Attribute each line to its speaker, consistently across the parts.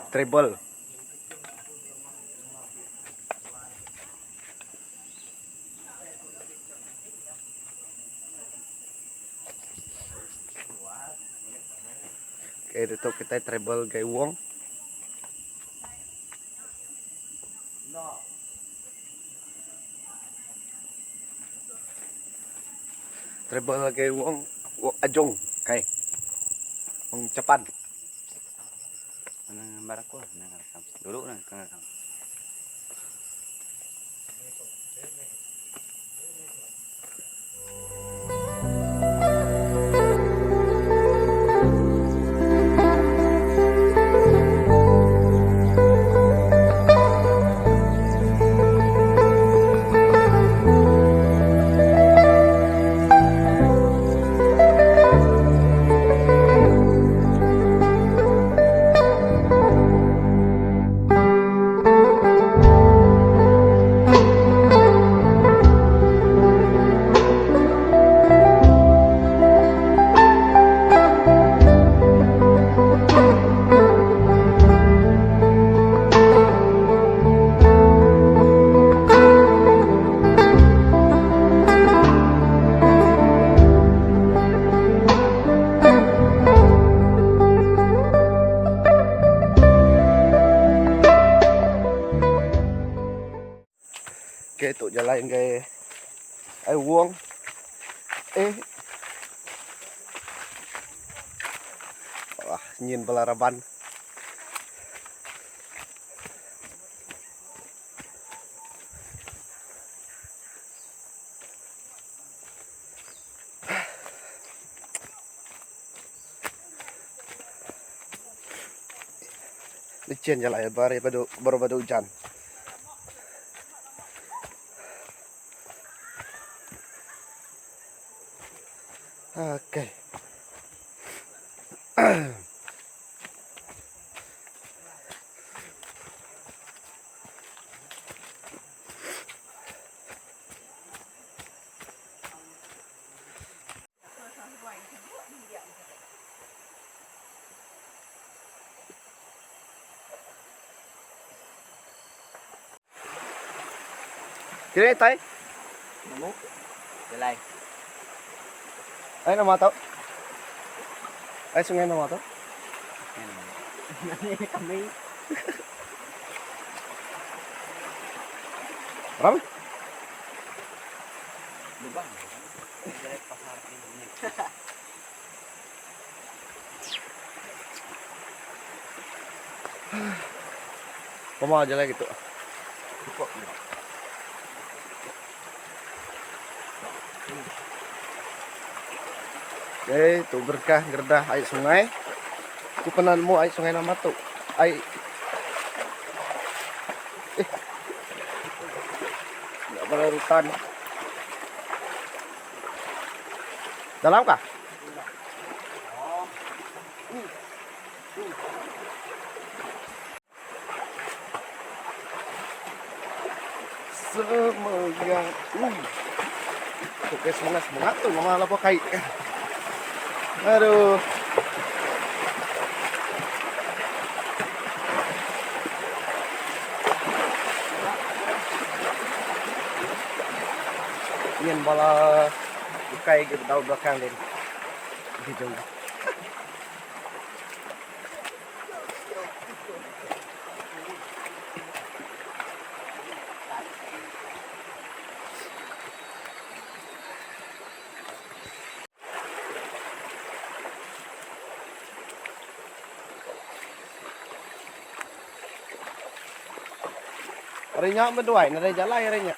Speaker 1: treble. Oke, dito kita treble gaywong. Treble gaywong ajong kay wong Japan.
Speaker 2: Nang barako nang dulu nang kang.
Speaker 1: Oke, itu jalan ke ay wong. Wah, nyin balaraban. Licin jalan ya, baru pada hujan. Oke. Kira tay?
Speaker 2: Namo. Dalay.
Speaker 1: Ay nama to? Ay sungai nama to?
Speaker 2: Nani kami.
Speaker 1: Rami?
Speaker 2: Lubang. Direct pasar ini.
Speaker 1: Pemau aja lah gitu.
Speaker 2: Cukup.
Speaker 1: Oke, itu berkah gerdah air sungai. Ku penanmu air sungai nama tuh. Air enggak berlarutan. Dalam kah? Semoga oke, semangat tuh mama lapo kai. Aduh. Ingin bola bukai gitu tahu belakang din. Di jauh. Harinya berduai, ada jalan harinya.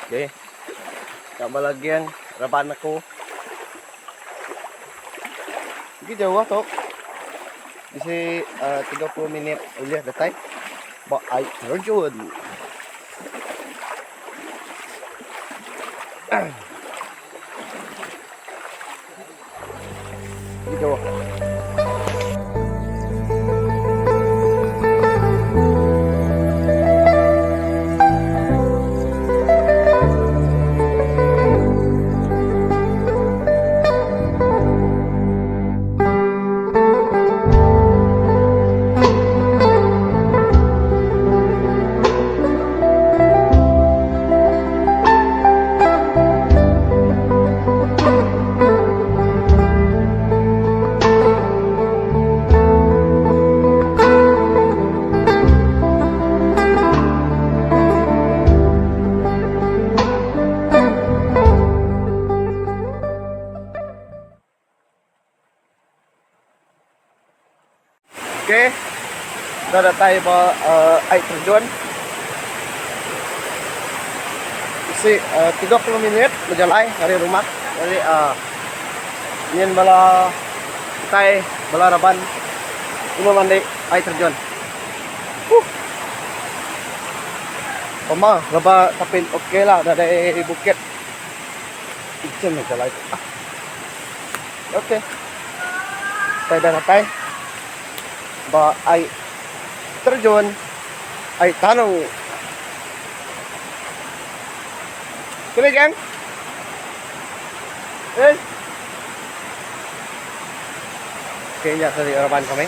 Speaker 1: Oke, tambah lagi yang rebahan aku. Ini jauh tuh. Bisa 30 menit udah detai. Bawa air terjun. Ini jauh. Dada tayo ba ay terjun. Kasi 30 menit berjalan dari rumah. Jadi ingin bala tay bala raban ini mandi air terjun. Pama, raba tapin okay lah dari bukit. Ikan na jalan. Okay. Tayo dah tay. Ba ay terjun ay tanong. Kini gang? Eh? Kayaknya dari raban kami.